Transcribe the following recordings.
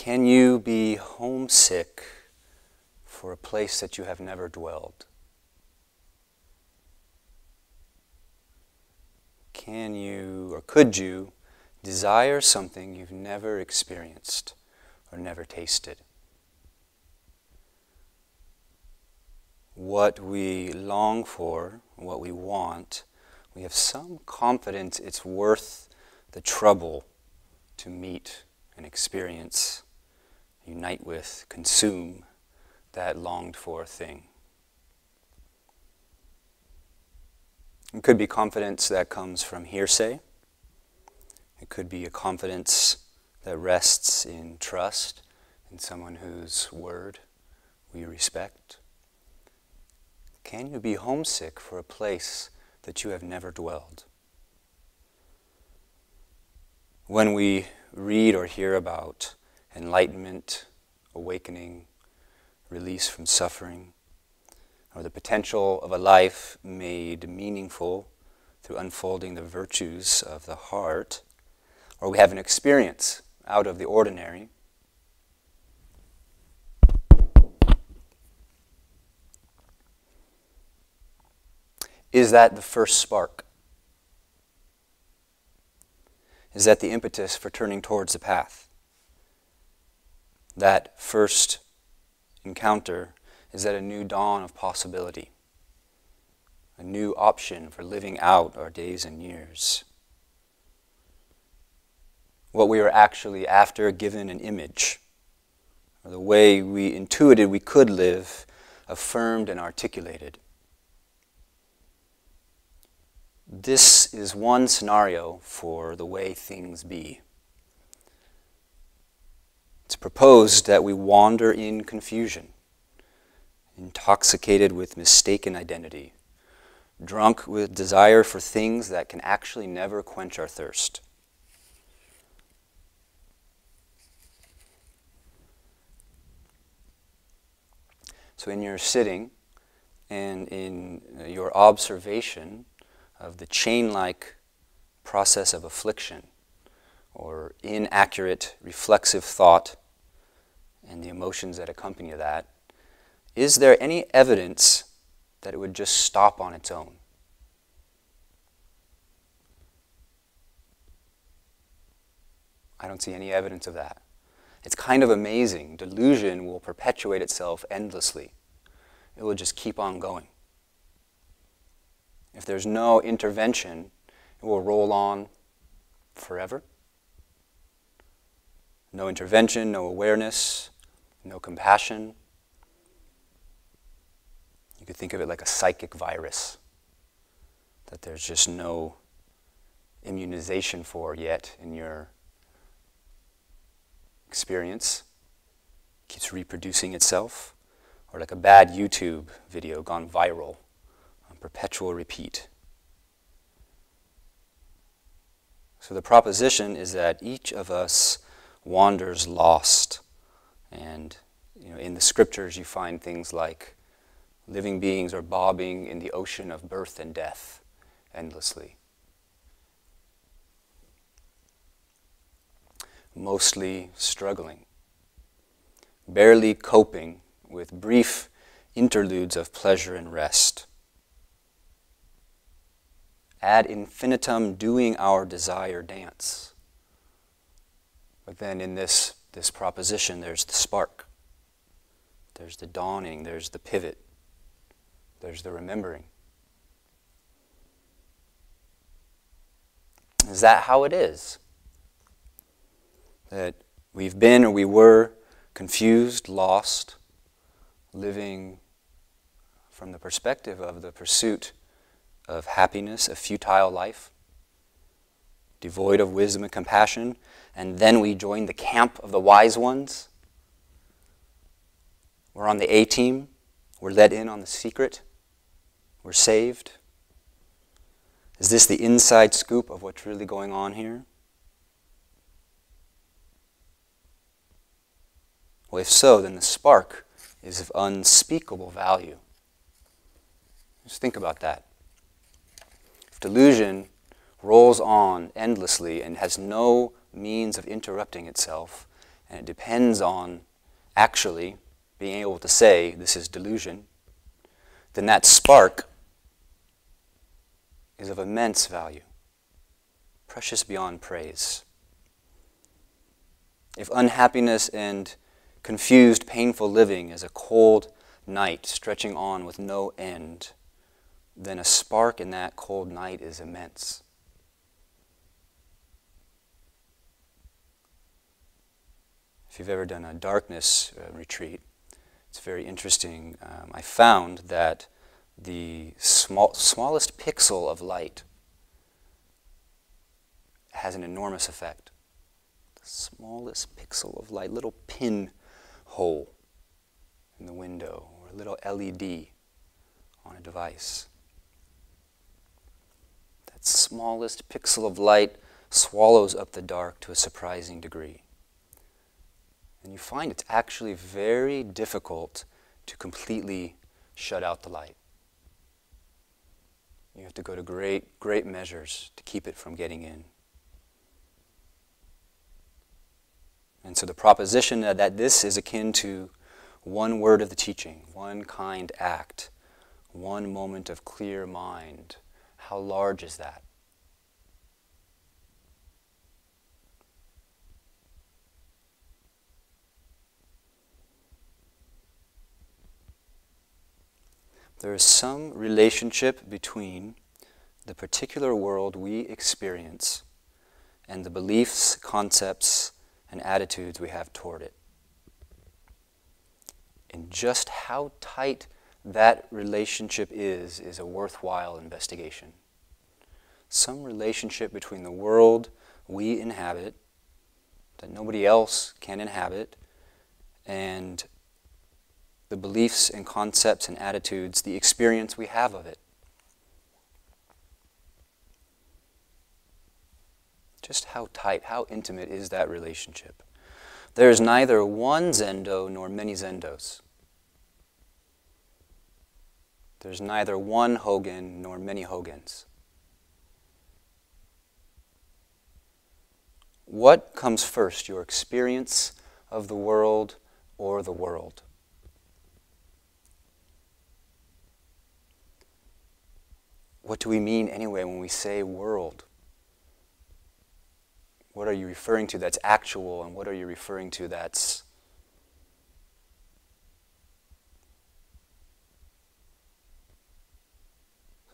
Can you be homesick for a place that you have never dwelled? Can you, or could you, desire something you've never experienced or never tasted? What we long for, what we want, we have some confidence it's worth the trouble to meet and experience, unite with, consume that longed for thing. It could be confidence that comes from hearsay. It could be a confidence that rests in trust in someone whose word we respect. Can you be homesick for a place that you have never dwelled? When we read or hear about enlightenment, awakening, release from suffering, or the potential of a life made meaningful through unfolding the virtues of the heart, or we have an experience out of the ordinary, is that the first spark? Is that the impetus for turning towards the path? That first encounter, is that a new dawn of possibility? A new option for living out our days and years? What we are actually after, given an image, or the way we intuited we could live, affirmed and articulated. This is one scenario for the way things be. It's proposed that we wander in confusion, intoxicated with mistaken identity, drunk with desire for things that can actually never quench our thirst. So in your sitting and in your observation of the chain-like process of affliction or inaccurate reflexive thought and the emotions that accompany that, is there any evidence that it would just stop on its own? I don't see any evidence of that. It's kind of amazing. Delusion will perpetuate itself endlessly. It will just keep on going. If there's no intervention, it will roll on forever. No intervention, no awareness, no compassion. You could think of it like a psychic virus that there's just no immunization for yet in your experience. It keeps reproducing itself. Or like a bad YouTube video gone viral on perpetual repeat. So the proposition is that each of us wanders lost. And in the scriptures you find things like living beings are bobbing in the ocean of birth and death endlessly. Mostly struggling, barely coping with brief interludes of pleasure and rest. Ad infinitum doing our desire dance. But then in this proposition, there's the spark. There's the dawning, there's the pivot. There's the remembering. Is that how it is? That we've been or we were confused, lost, living from the perspective of the pursuit of happiness, a futile life, devoid of wisdom and compassion, and then we join the camp of the wise ones. We're on the A-team. We're let in on the secret. We're saved. Is this the inside scoop of what's really going on here? Well, if so, then the spark is of unspeakable value. Just think about that. If delusion rolls on endlessly and has no means of interrupting itself, and it depends on actually being able to say, this is delusion, then that spark is of immense value, precious beyond praise. If unhappiness and confused, painful living is a cold night stretching on with no end, then a spark in that cold night is immense. If you've ever done a darkness retreat, it's very interesting. I found that the smallest pixel of light has an enormous effect. The smallest pixel of light, little pinhole in the window, or a little LED on a device. That smallest pixel of light swallows up the dark to a surprising degree. And you find it's actually very difficult to completely shut out the light. You have to go to great measures to keep it from getting in. And so the proposition that this is akin to one word of the teaching, one kind act, one moment of clear mind, how large is that? There is some relationship between the particular world we experience and the beliefs, concepts, and attitudes we have toward it. And just how tight that relationship is a worthwhile investigation. Some relationship between the world we inhabit, that nobody else can inhabit, and the beliefs and concepts and attitudes, the experience we have of it. Just how tight, how intimate is that relationship? There is neither one Zendo nor many Zendos. There's neither one Hogen nor many Hogens. What comes first, your experience of the world or the world? What do we mean anyway when we say world? What are you referring to that's actual, and what are you referring to that's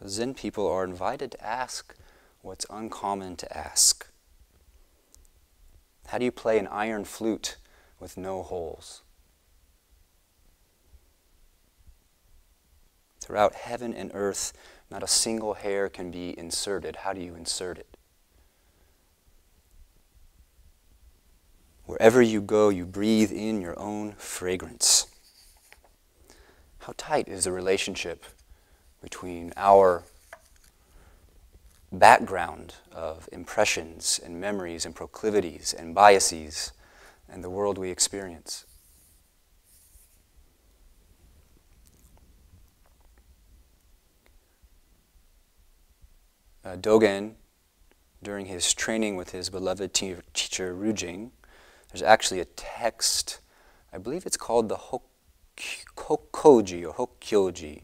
Zen people are invited to ask what's uncommon to ask. How do you play an iron flute with no holes? Throughout heaven and earth, not a single hair can be inserted. How do you insert it? Wherever you go, you breathe in your own fragrance. How tight is the relationship between our background of impressions and memories and proclivities and biases and the world we experience? Dogen, during his training with his beloved teacher Rujing, there's actually a text, I believe it's called the Hokkoji or Hokkyoji,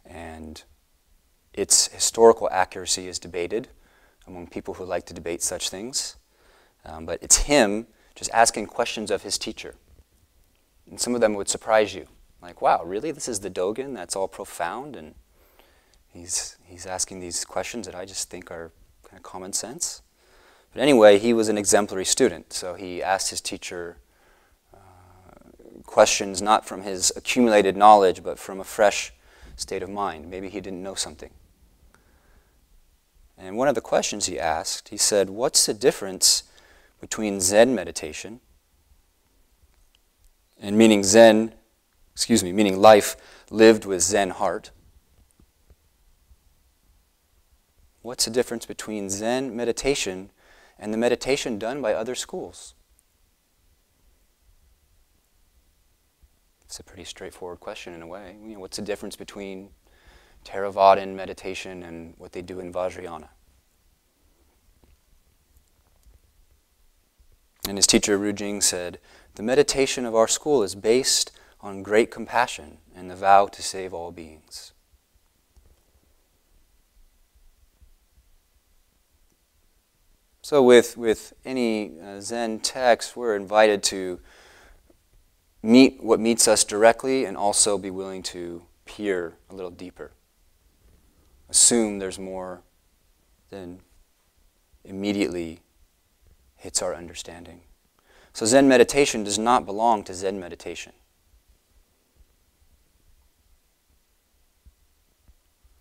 and its historical accuracy is debated among people who like to debate such things. But it's him just asking questions of his teacher. And some of them would surprise you. Like, wow, really? This is the Dogen that's all profound? And he's asking these questions that I just think are kind of common sense. But anyway, he was an exemplary student, so he asked his teacher questions not from his accumulated knowledge, but from a fresh state of mind. Maybe he didn't know something. And one of the questions he asked, he said, what's the difference between Zen meditation, and meaning life lived with Zen heart? What's the difference between Zen meditation and the meditation done by other schools? It's a pretty straightforward question in a way. You know, what's the difference between Theravadan meditation and what they do in Vajrayana? And his teacher Rujing said, "The meditation of our school is based on great compassion and the vow to save all beings." So with any Zen text, we're invited to meet what meets us directly and also be willing to peer a little deeper. Assume there's more than immediately hits our understanding. So Zen meditation does not belong to Zen meditation.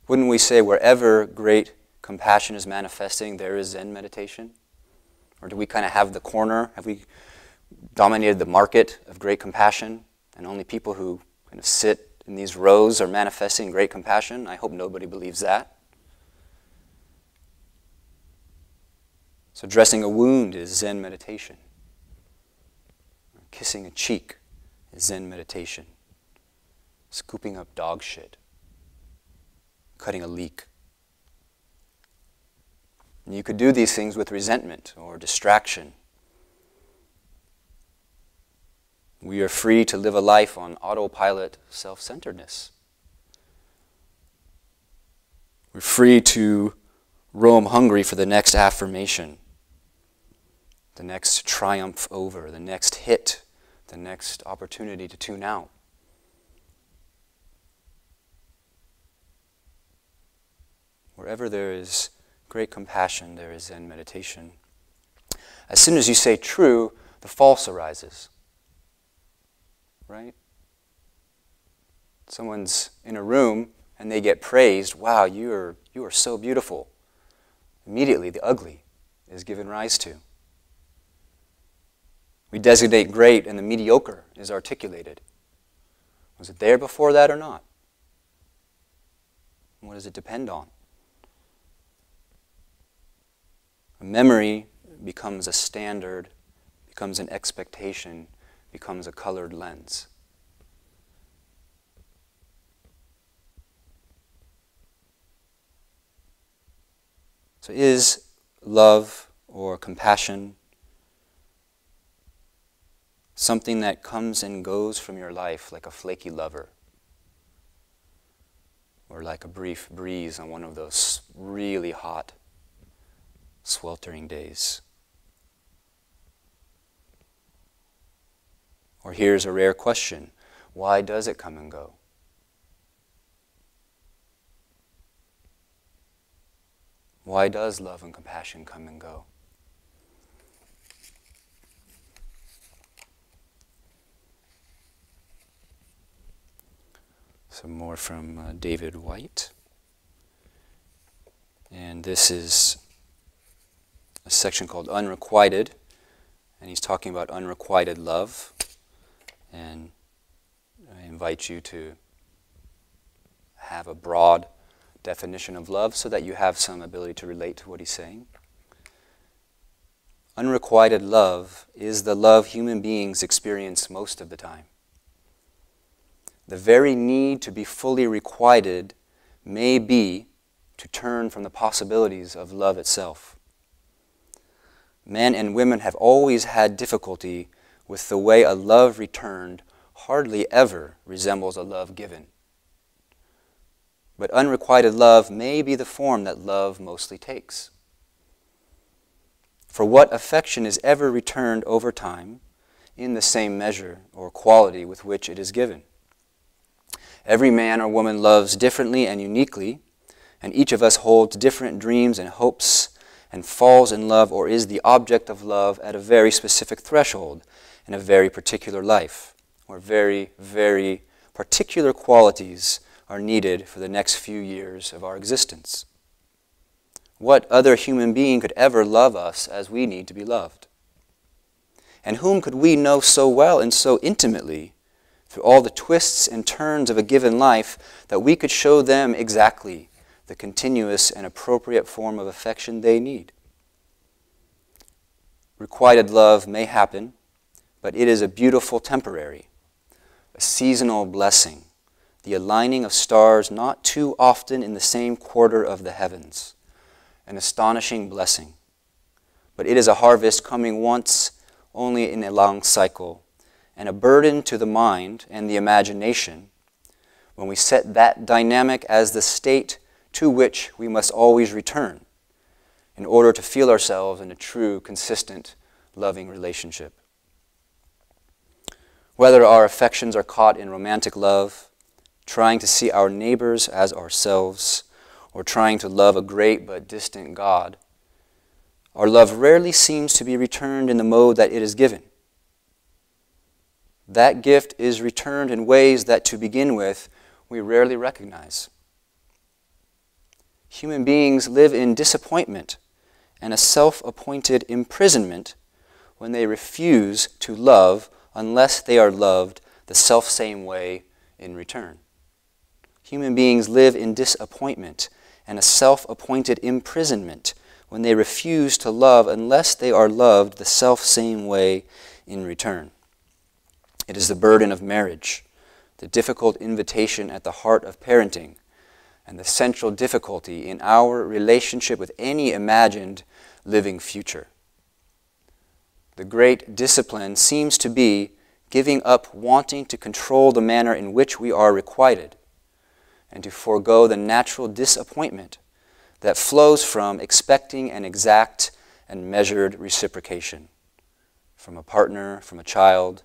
Wouldn't we say wherever great compassion is manifesting, there is Zen meditation? Or do we kind of have the corner? Have we dominated the market of great compassion, and only people who kind of sit in these rows are manifesting great compassion? I hope nobody believes that. So dressing a wound is Zen meditation. Kissing a cheek is Zen meditation. Scooping up dog shit. Cutting a leak. And you could do these things with resentment or distraction. We are free to live a life on autopilot self-centeredness. We're free to roam hungry for the next affirmation, the next triumph over, the next hit, the next opportunity to tune out. Wherever there is great compassion, there is Zen meditation. As soon as you say true, the false arises. Right? Someone's in a room and they get praised. Wow, you are so beautiful. Immediately the ugly is given rise to. We designate great and the mediocre is articulated. Was it there before that or not? What does it depend on? A memory becomes a standard, becomes an expectation, becomes a colored lens. So is love or compassion something that comes and goes from your life like a flaky lover? Or like a brief breeze on one of those really hot, sweltering days? Or here's a rare question: why does it come and go? Why does love and compassion come and go? Some more from David White. And this is a section called Unrequited. And he's talking about unrequited love. And I invite you to have a broad definition of love so that you have some ability to relate to what he's saying. Unrequited love is the love human beings experience most of the time. The very need to be fully requited may be to turn from the possibilities of love itself. Men and women have always had difficulty with the way a love returned hardly ever resembles a love given. But unrequited love may be the form that love mostly takes. For what affection is ever returned over time in the same measure or quality with which it is given? Every man or woman loves differently and uniquely, and each of us holds different dreams and hopes and falls in love or is the object of love at a very specific threshold in a very particular life, where very, very particular qualities are needed for the next few years of our existence. What other human being could ever love us as we need to be loved? And whom could we know so well and so intimately through all the twists and turns of a given life that we could show them exactly the continuous and appropriate form of affection they need? Requited love may happen, but it is a beautiful temporary, a seasonal blessing, the aligning of stars not too often in the same quarter of the heavens, an astonishing blessing. But it is a harvest coming once only in a long cycle, and a burden to the mind and the imagination, when we set that dynamic as the state to which we must always return in order to feel ourselves in a true, consistent, loving relationship. Whether our affections are caught in romantic love, trying to see our neighbors as ourselves, or trying to love a great but distant God, our love rarely seems to be returned in the mode that it is given. That gift is returned in ways that, to begin with, we rarely recognize. Human beings live in disappointment and a self-appointed imprisonment when they refuse to love unless they are loved the self-same way in return. Human beings live in disappointment and a self-appointed imprisonment when they refuse to love unless they are loved the self-same way in return. It is the burden of marriage, the difficult invitation at the heart of parenting, and the central difficulty in our relationship with any imagined living future. The great discipline seems to be giving up wanting to control the manner in which we are requited, and to forego the natural disappointment that flows from expecting an exact and measured reciprocation from a partner, from a child,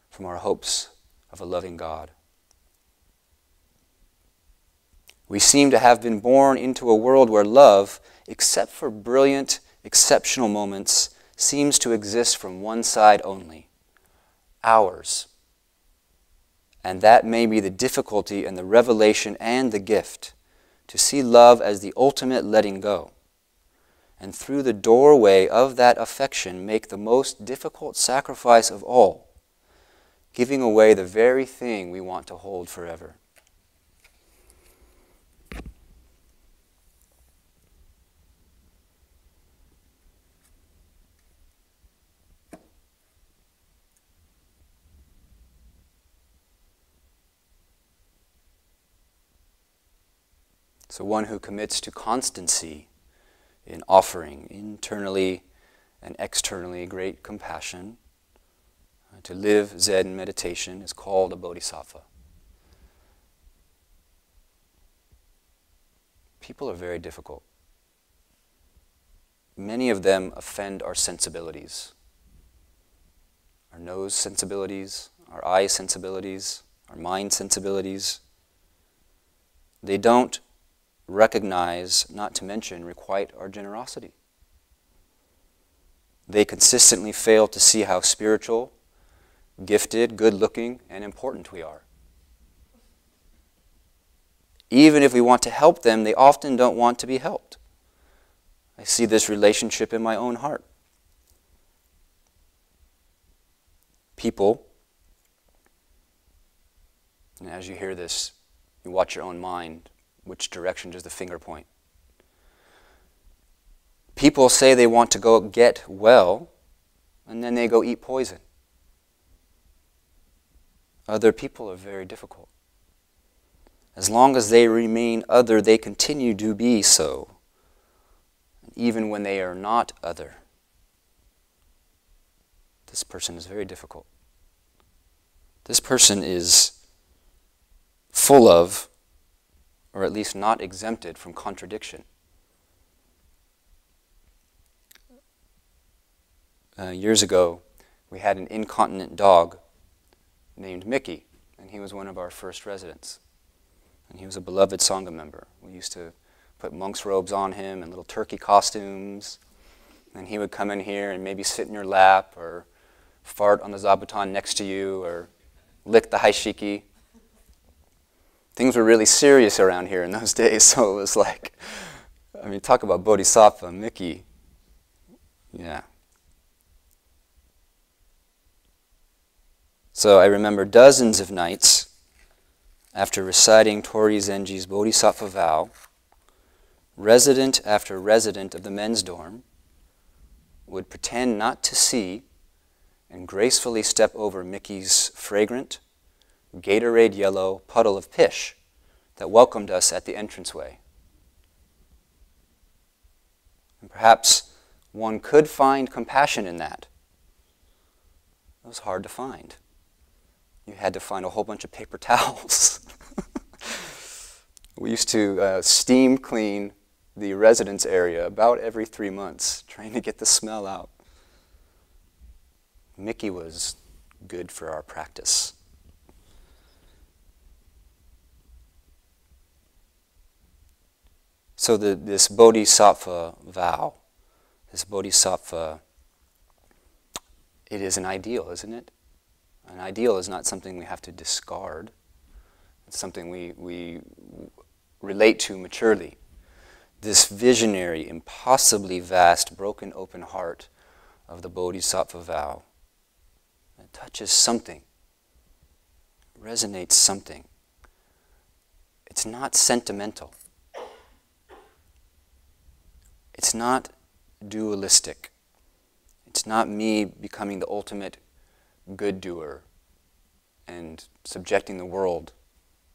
from our hopes of a loving God. We seem to have been born into a world where love, except for brilliant, exceptional moments, seems to exist from one side only, ours. And that may be the difficulty and the revelation and the gift, to see love as the ultimate letting go, and through the doorway of that affection make the most difficult sacrifice of all, giving away the very thing we want to hold forever. So one who commits to constancy in offering internally and externally great compassion, to live Zen meditation, is called a Bodhisattva. People are very difficult. Many of them offend our sensibilities, our nose sensibilities, our eye sensibilities, our mind sensibilities. They don't recognize, not to mention requite our generosity. They consistently fail to see how spiritual, gifted, good-looking, and important we are. Even if we want to help them, they often don't want to be helped. I see this relationship in my own heart. People, and as you hear this, you watch your own mind. Which direction does the finger point? People say they want to go get well, and then they go eat poison. Other people are very difficult. As long as they remain other, they continue to be so, even when they are not other. This person is very difficult. This person is full of, or at least not exempted from, contradiction. Years ago, we had an incontinent dog named Mickey, and he was one of our first residents. And he was a beloved Sangha member. We used to put monk's robes on him and little turkey costumes, and he would come in here and maybe sit in your lap, or fart on the zabuton next to you, or lick the haishiki. Things were really serious around here in those days, so it was like, I mean, talk about Bodhisattva, Mickey. Yeah. So I remember dozens of nights after reciting Tori Zenji's Bodhisattva Vow, resident after resident of the men's dorm would pretend not to see and gracefully step over Mickey's fragrant, Gatorade yellow puddle of pish that welcomed us at the entranceway. And perhaps one could find compassion in that. It was hard to find. You had to find a whole bunch of paper towels. We used to steam clean the residence area about every 3 months, trying to get the smell out. Mickey was good for our practice. So this Bodhisattva vow, this Bodhisattva, it is an ideal, isn't it? An ideal is not something we have to discard. It's something we relate to maturely. This visionary, impossibly vast, broken open heart of the Bodhisattva vow, it touches something, resonates something. It's not sentimental. It's not dualistic. It's not me becoming the ultimate good doer and subjecting the world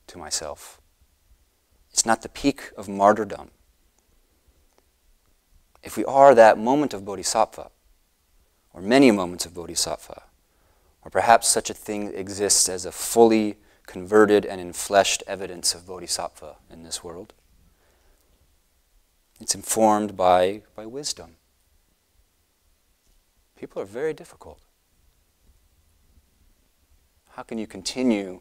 to myself. It's not the peak of martyrdom. If we are that moment of Bodhisattva, or many moments of Bodhisattva, or perhaps such a thing exists as a fully converted and enfleshed evidence of Bodhisattva in this world, it's informed by wisdom. People are very difficult. How can you continue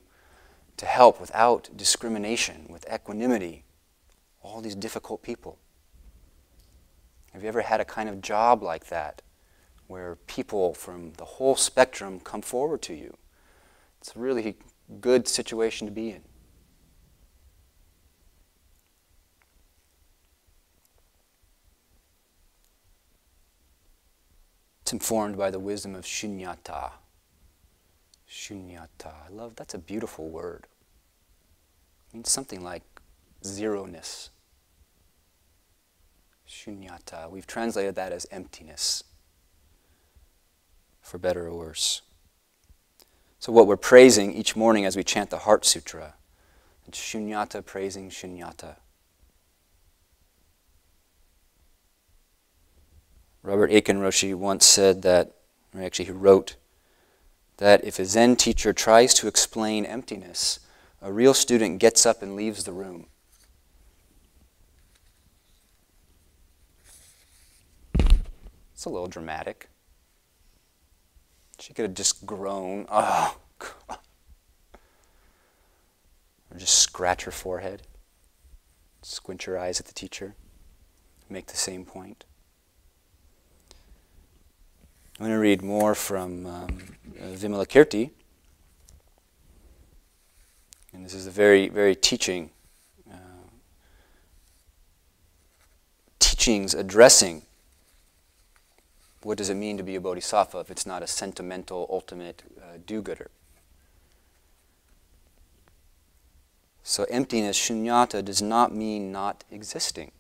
to help without discrimination, with equanimity, all these difficult people? Have you ever had a kind of job like that, where people from the whole spectrum come forward to you? It's a really good situation to be in. It's informed by the wisdom of shunyata. Shunyata. I love, that's a beautiful word. It means something like zeroness. Shunyata. We've translated that as emptiness, for better or worse. So what we're praising each morning as we chant the Heart Sutra, it's shunyata praising shunyata. Robert Aiken Roshi once said that, or actually he wrote, that if a Zen teacher tries to explain emptiness, a real student gets up and leaves the room. It's a little dramatic. She could have just groaned, oh, God. Or just scratch her forehead, squint your eyes at the teacher, make the same point. I'm going to read more from Vimalakirti. And this is a very, very teachings addressing what does it mean to be a bodhisattva if it's not a sentimental, ultimate do-gooder. So emptiness, shunyata, does not mean not existing.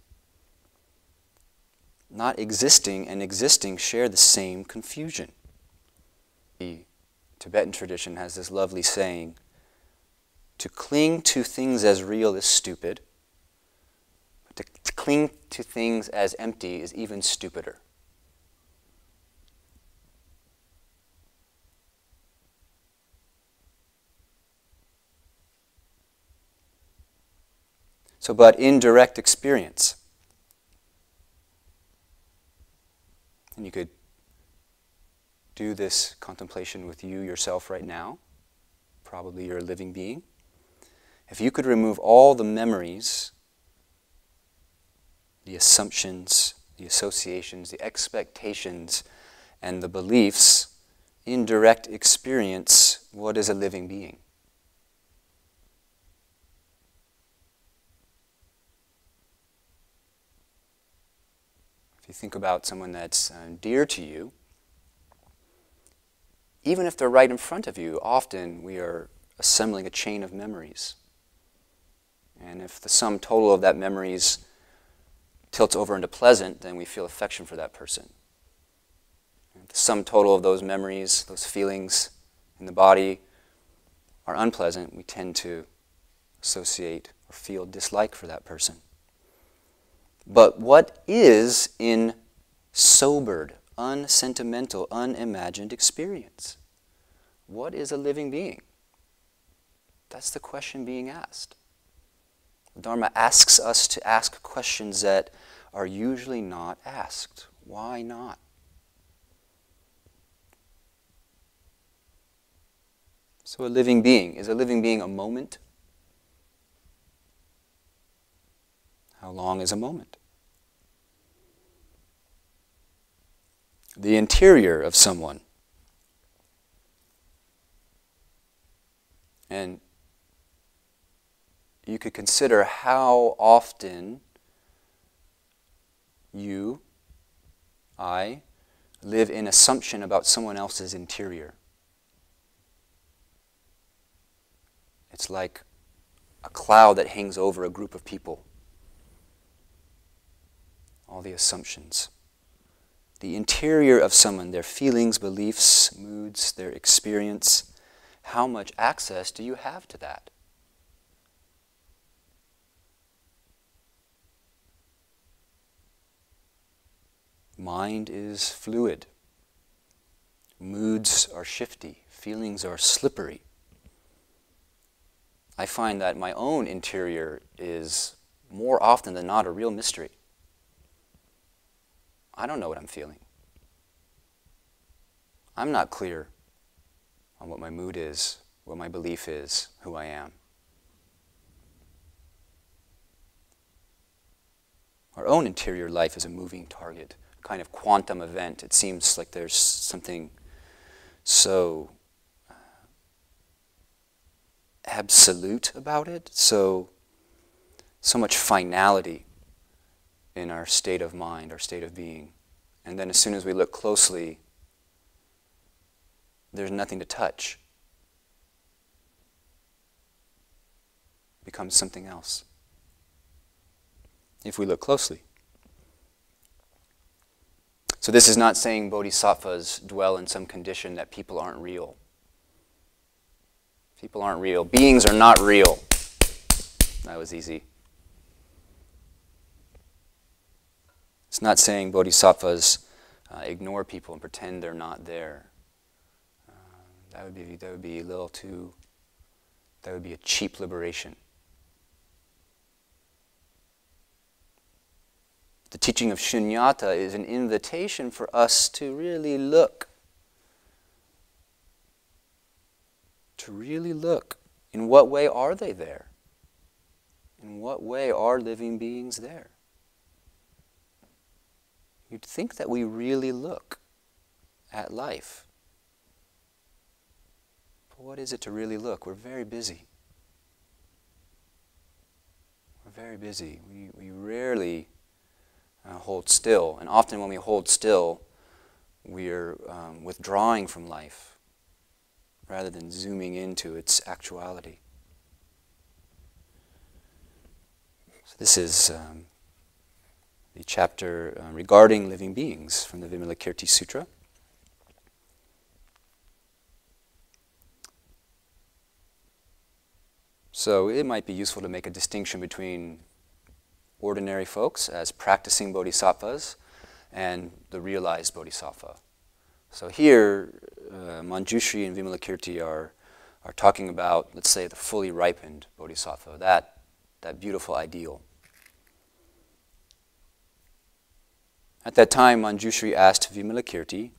Not existing and existing share the same confusion. The Tibetan tradition has this lovely saying, to cling to things as real is stupid, but to cling to things as empty is even stupider. So, but in direct experience, and you could do this contemplation with you yourself right now, probably you're a living being. If you could remove all the memories, the assumptions, the associations, the expectations, and the beliefs in direct experience, what is a living being? If you think about someone that's dear to you, even if they're right in front of you, often we are assembling a chain of memories. And if the sum total of that memories tilts over into pleasant, then we feel affection for that person. And if the sum total of those memories, those feelings in the body are unpleasant, we tend to associate or feel dislike for that person. But what is in sobered, unsentimental, unimagined experience? what is a living being? That's the question being asked. The Dharma asks us to ask questions that are usually not asked. Why not? So a living being, is a living being a moment? How long is a moment? The interior of someone. And you could consider how often you, I, live in assumption about someone else's interior. It's like a cloud that hangs over a group of people. All the assumptions. The interior of someone, their feelings, beliefs, moods, their experience. How much access do you have to that? Mind is fluid. Moods are shifty. Feelings are slippery. I find that my own interior is more often than not a real mystery. I don't know what I'm feeling. I'm not clear on what my mood is, what my belief is, who I am. Our own interior life is a moving target, a kind of quantum event. It seems like there's something so absolute about it, so much finality in our state of mind, our state of being. And then as soon as we look closely, there's nothing to touch. It becomes something else. If we look closely. So this is not saying bodhisattvas dwell in some condition that people aren't real. People aren't real. Beings are not real. That was easy. It's not saying bodhisattvas ignore people and pretend they're not there. That would be a little too. That would be a cheap liberation. The teaching of shunyata is an invitation for us to really look. To really look. In what way are they there? In what way are living beings there? You'd think that we really look at life. But what is it to really look? We're very busy. We're very busy. We rarely hold still. And often when we hold still, we're withdrawing from life rather than zooming into its actuality. So this is the chapter regarding living beings from the Vimalakirti Sutra. So it might be useful to make a distinction between ordinary folks as practicing bodhisattvas and the realized bodhisattva. So here, Manjushri and Vimalakirti are talking about, let's say, the fully ripened bodhisattva, that beautiful ideal. At that time, Manjushri asked Vimalakirti,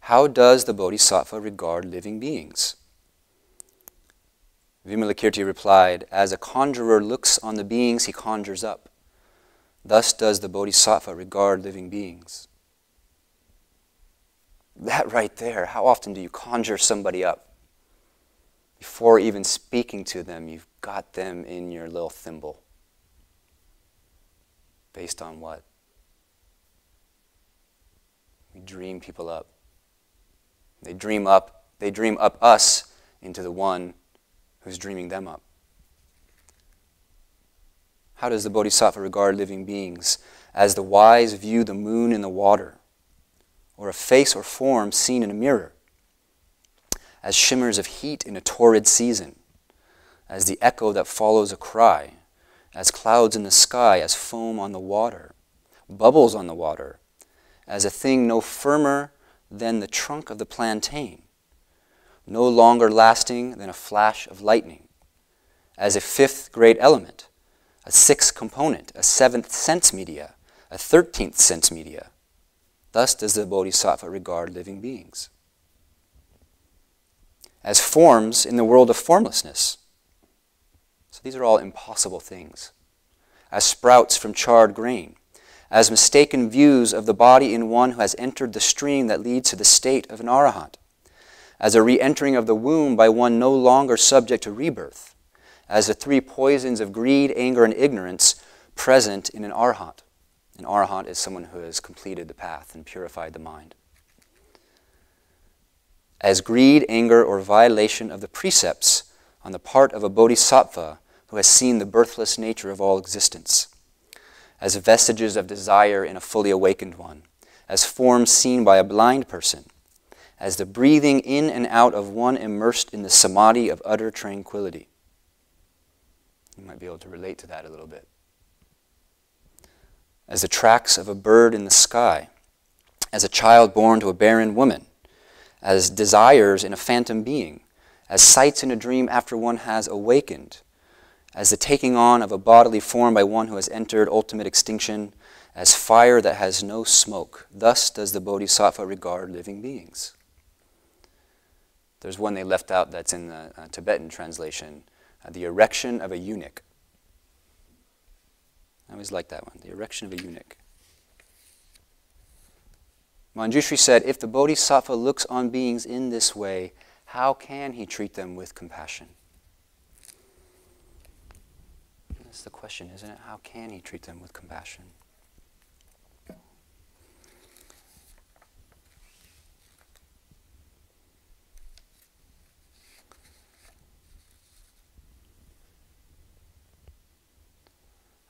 how does the bodhisattva regard living beings? Vimalakirti replied, as a conjurer looks on the beings he conjures up, thus does the bodhisattva regard living beings. That right there, how often do you conjure somebody up? Before even speaking to them, you've got them in your little thimble. Based on what? We dream people up. They dream up us into the one who's dreaming them up. How does the bodhisattva regard living beings? As the wise view the moon in the water, or a face or form seen in a mirror, as shimmers of heat in a torrid season, as the echo that follows a cry, as clouds in the sky, as foam on the water, bubbles on the water, as a thing no firmer than the trunk of the plantain, no longer lasting than a flash of lightning, as a fifth great element, a sixth component, a seventh sense media, a 13th sense media. Thus does the Bodhisattva regard living beings. As forms in the world of formlessness. So these are all impossible things. As sprouts from charred grain. As mistaken views of the body in one who has entered the stream that leads to the state of an arahant. As a re-entering of the womb by one no longer subject to rebirth. As the three poisons of greed, anger, and ignorance present in an arahant. An arahant is someone who has completed the path and purified the mind. As greed, anger, or violation of the precepts on the part of a bodhisattva who has seen the birthless nature of all existence. As vestiges of desire in a fully awakened one. As forms seen by a blind person. As the breathing in and out of one immersed in the samadhi of utter tranquility. You might be able to relate to that a little bit. As the tracks of a bird in the sky, as a child born to a barren woman, as desires in a phantom being, as sights in a dream after one has awakened, as the taking on of a bodily form by one who has entered ultimate extinction, as fire that has no smoke. Thus does the Bodhisattva regard living beings. There's one they left out that's in the Tibetan translation, the erection of a eunuch. I always like that one, the erection of a eunuch. Manjushri said, if the Bodhisattva looks on beings in this way, how can he treat them with compassion? That's the question, isn't it? How can he treat them with compassion?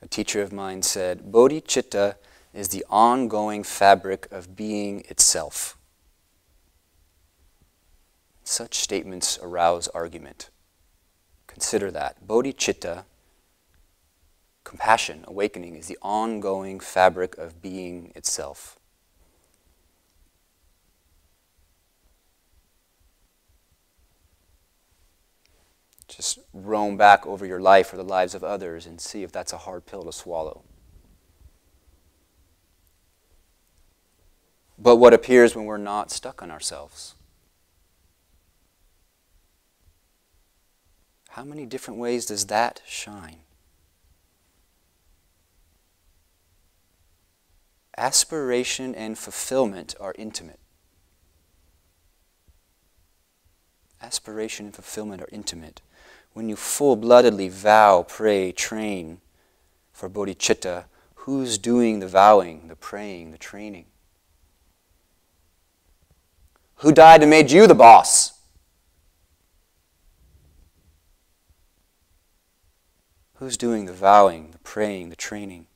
A teacher of mine said, bodhicitta is the ongoing fabric of being itself. Such statements arouse argument. Consider that. Bodhicitta, compassion, awakening, is the ongoing fabric of being itself. Just roam back over your life or the lives of others and see if that's a hard pill to swallow. But what appears when we're not stuck on ourselves? How many different ways does that shine? Aspiration and fulfillment are intimate. Aspiration and fulfillment are intimate. When you full-bloodedly vow, pray, train for bodhicitta, who's doing the vowing, the praying, the training? Who died and made you the boss? Who's doing the vowing, the praying, the training?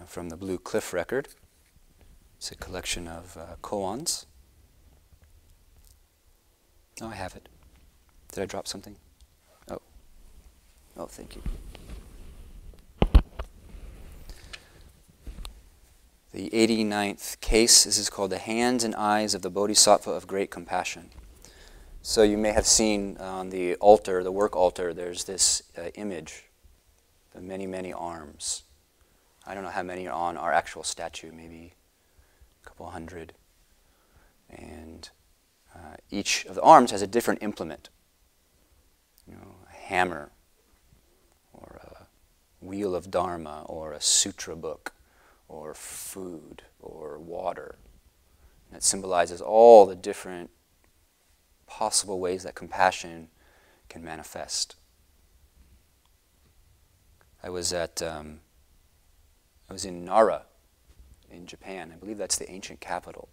From the Blue Cliff Record. It's a collection of koans. Oh, I have it. Did I drop something? Oh. Oh, thank you. The 89th case, this is called The Hands and Eyes of the Bodhisattva of Great Compassion. So you may have seen on the altar, the work altar, there's this image, the many, many arms. I don't know how many are on our actual statue, maybe a couple hundred. And each of the arms has a different implement. You know, a hammer, or a wheel of dharma, or a sutra book, or food, or water. And it symbolizes all the different possible ways that compassion can manifest. I was in Nara in Japan. I believe that's the ancient capital.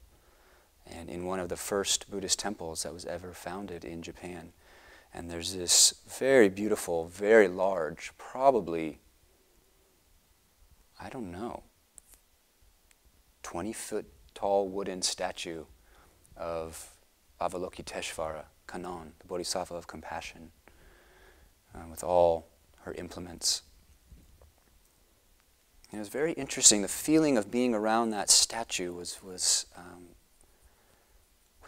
And in one of the first Buddhist temples that was ever founded in Japan. And there's this very beautiful, very large, probably, I don't know, 20-foot tall wooden statue of Avalokiteshvara, Kannon, the Bodhisattva of compassion, with all her implements. It was very interesting. The feeling of being around that statue was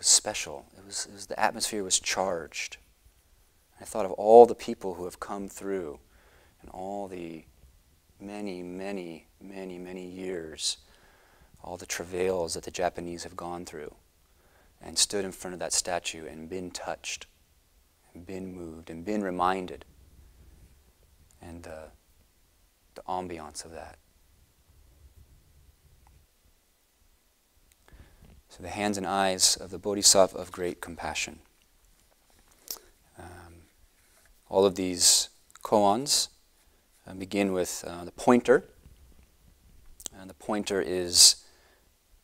special. It was the atmosphere was charged. I thought of all the people who have come through and all the many, many, many, many years, all the travails that the Japanese have gone through, and stood in front of that statue and been touched, and been moved, and been reminded, and the ambiance of that. So the hands and eyes of the Bodhisattva of great compassion. All of these koans begin with the pointer. And the pointer is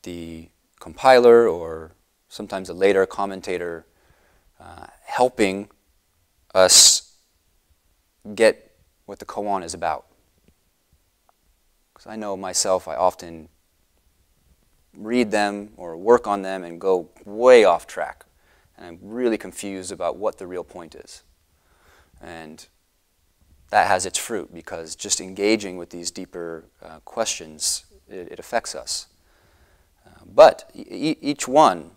the compiler, or sometimes a later commentator, helping us get what the koan is about. Because I know myself, I often read them or work on them and go way off track. And I'm really confused about what the real point is. And that has its fruit, because just engaging with these deeper questions, it affects us. But each one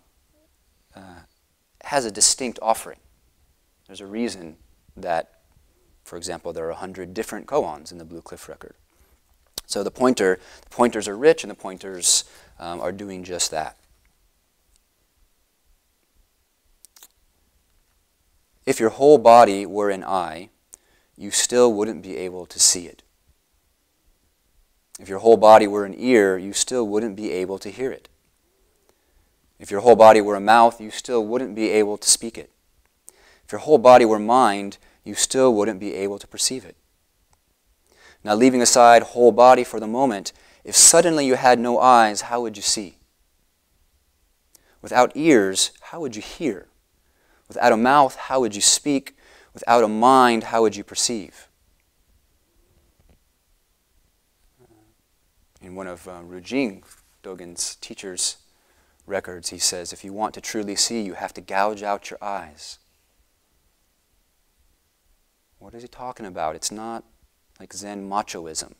has a distinct offering. There's a reason that, for example, there are 100 different koans in the Blue Cliff Record. So the pointers are rich, and the pointers are doing just that. If your whole body were an eye, you still wouldn't be able to see it. If your whole body were an ear, you still wouldn't be able to hear it. If your whole body were a mouth, you still wouldn't be able to speak it. If your whole body were mind, you still wouldn't be able to perceive it. Now, leaving aside whole body for the moment, if suddenly you had no eyes, how would you see? Without ears, how would you hear? Without a mouth, how would you speak? Without a mind, how would you perceive? In one of Rujing, Dogen's teacher's records, he says, if you want to truly see, you have to gouge out your eyes. What is he talking about? It's not like Zen machoism.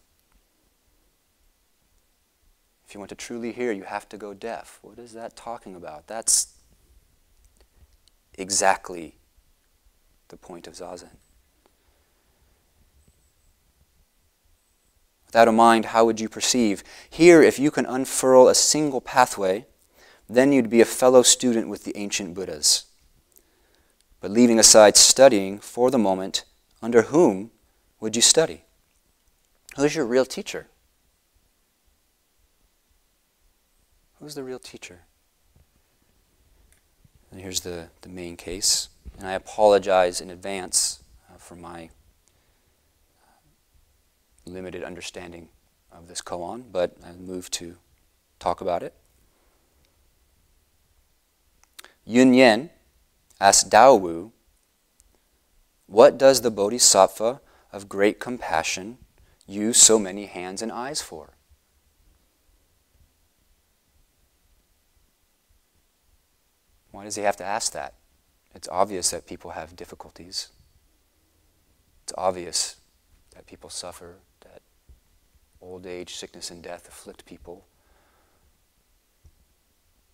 If you want to truly hear, you have to go deaf. What is that talking about? That's exactly the point of Zazen. Without a mind, how would you perceive? Here, if you can unfurl a single pathway, then you'd be a fellow student with the ancient Buddhas. But leaving aside studying for the moment, under whom would you study? Who's your real teacher? Who's the real teacher? And here's the main case. And I apologize in advance for my limited understanding of this koan, but I'll move to talk about it. Yun Yen asked Dao Wu, what does the Bodhisattva of great compassion use so many hands and eyes for? Why does he have to ask that? It's obvious that people have difficulties. It's obvious that people suffer, that old age, sickness, and death afflict people.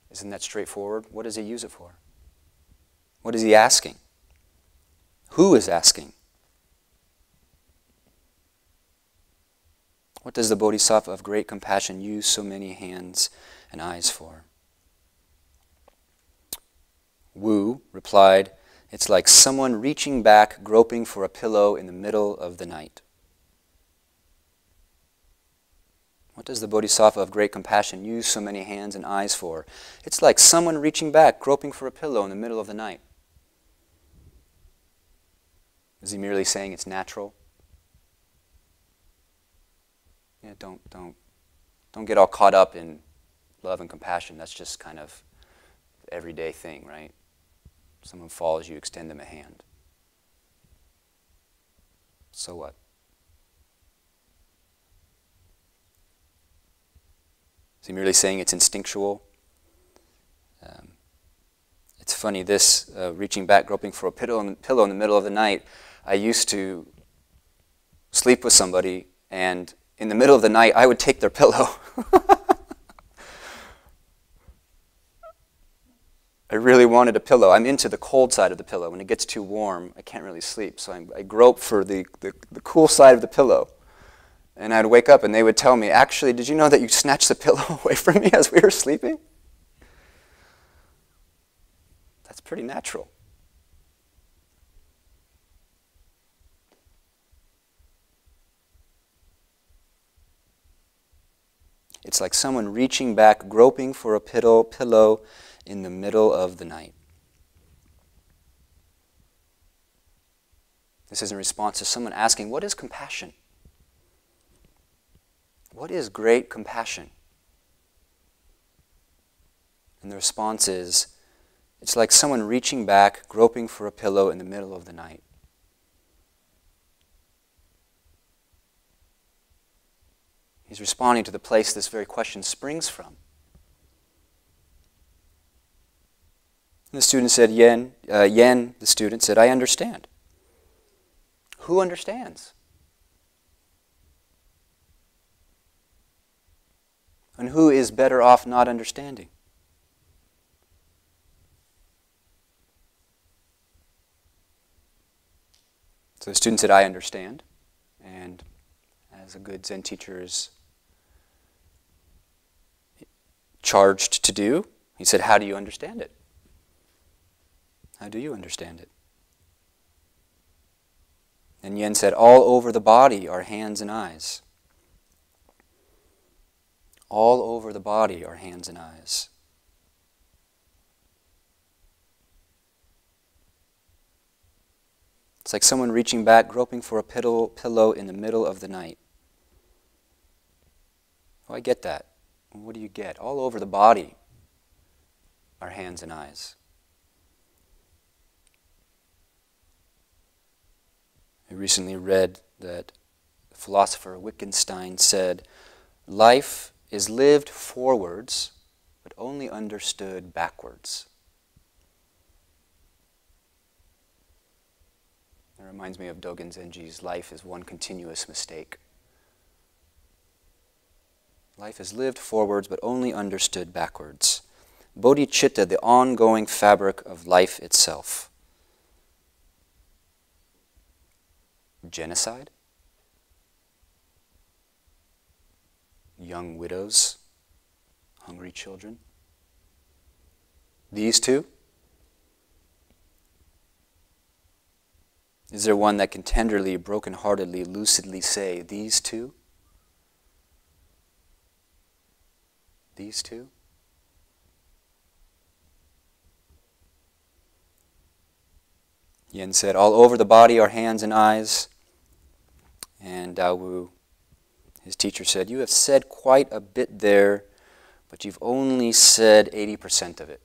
Isn't that straightforward? What does he use it for? What is he asking? Who is asking? What does the Bodhisattva of great compassion use so many hands and eyes for? Wu replied, it's like someone reaching back, groping for a pillow in the middle of the night. What does the Bodhisattva of great compassion use so many hands and eyes for? It's like someone reaching back, groping for a pillow in the middle of the night. Is he merely saying it's natural? Yeah, don't get all caught up in love and compassion. That's just kind of the everyday thing, right? Someone falls, you extend them a hand. So what? Is he merely saying it's instinctual? It's funny, this reaching back, groping for a pillow in the middle of the night, I used to sleep with somebody, and in the middle of the night, I would take their pillow. I really wanted a pillow. I'm into the cold side of the pillow. When it gets too warm, I can't really sleep. So I grope for the cool side of the pillow. And I'd wake up and they would tell me, actually, did you know that you snatched the pillow away from me as we were sleeping? That's pretty natural. It's like someone reaching back, groping for a pillow in the middle of the night. This is in response to someone asking, what is compassion? What is great compassion? And the response is, it's like someone reaching back, groping for a pillow in the middle of the night. He's responding to the place this very question springs from. And the student said, Yen, the student said, I understand. Who understands? And who is better off not understanding? So the student said, I understand. And as a good Zen teacher is charged to do, he said, how do you understand it? How do you understand it? And Yen said, all over the body are hands and eyes. All over the body are hands and eyes. It's like someone reaching back, groping for a pillow in the middle of the night. Oh, I get that. What do you get? All over the body are hands and eyes. I recently read that the philosopher Wittgenstein said, life is lived forwards, but only understood backwards. It reminds me of Dogen Zenji's life is one continuous mistake. Life is lived forwards, but only understood backwards. Bodhicitta, the ongoing fabric of life itself. Genocide? Young widows? Hungry children? These two? Is there one that can tenderly, broken-heartedly, lucidly say, these two? These two? Yen said, all over the body are hands and eyes. And Daowu, his teacher, said, you have said quite a bit there, but you've only said 80% of it.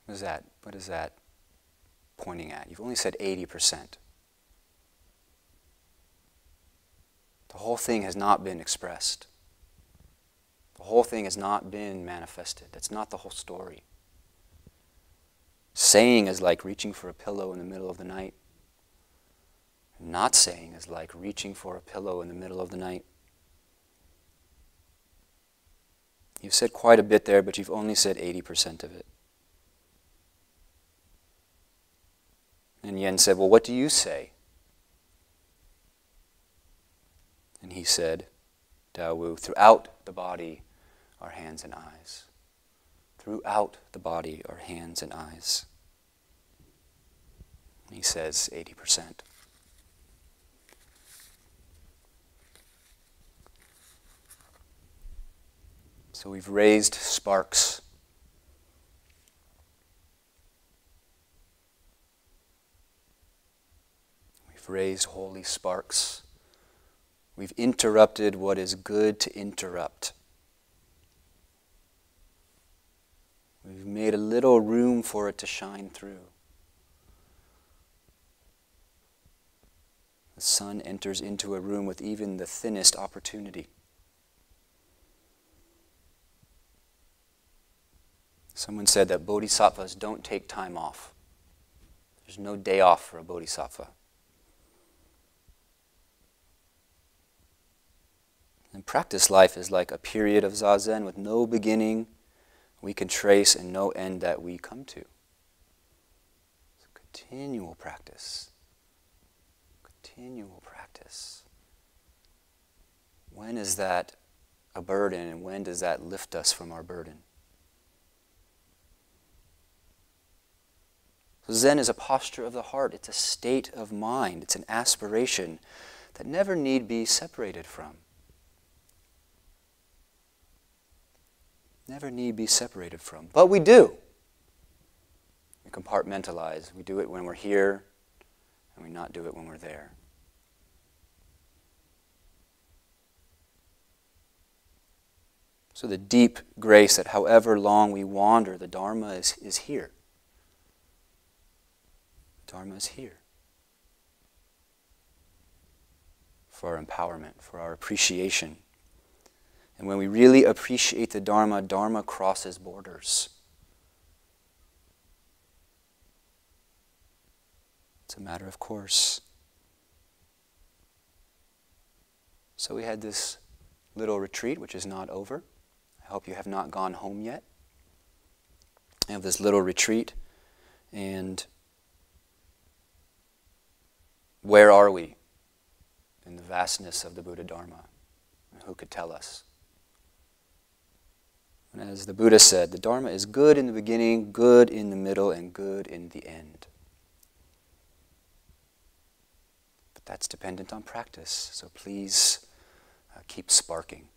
What is that? What is that pointing at? You've only said 80%. The whole thing has not been expressed. The whole thing has not been manifested. That's not the whole story. Saying is like reaching for a pillow in the middle of the night. Not saying is like reaching for a pillow in the middle of the night. You've said quite a bit there, but you've only said 80% of it. And Yen said, well, what do you say? And he said, Daowu, throughout the body are hands and eyes. Throughout the body are hands and eyes. He says 80%. So we've raised sparks. We've raised holy sparks. We've interrupted what is good to interrupt. We've made a little room for it to shine through. The sun enters into a room with even the thinnest opportunity. Someone said that bodhisattvas don't take time off. There's no day off for a bodhisattva. Practice life is like a period of zazen with no beginning we can trace and no end that we come to. It's a continual practice. Continual practice. When is that a burden, and when does that lift us from our burden? So Zen is a posture of the heart. It's a state of mind. It's an aspiration that never need be separated from. Never need be separated from. But we do. We compartmentalize. We do it when we're here, and we not do it when we're there. So the deep grace that however long we wander, the Dharma is here. The Dharma is here. For our empowerment, for our appreciation. And when we really appreciate the Dharma, Dharma crosses borders. It's a matter of course. So we had this little retreat, which is not over. I hope you have not gone home yet. I have this little retreat, and where are we in the vastness of the Buddha Dharma? Who could tell us? And as the Buddha said, the Dharma is good in the beginning, good in the middle, and good in the end. But that's dependent on practice, so please keep sparking.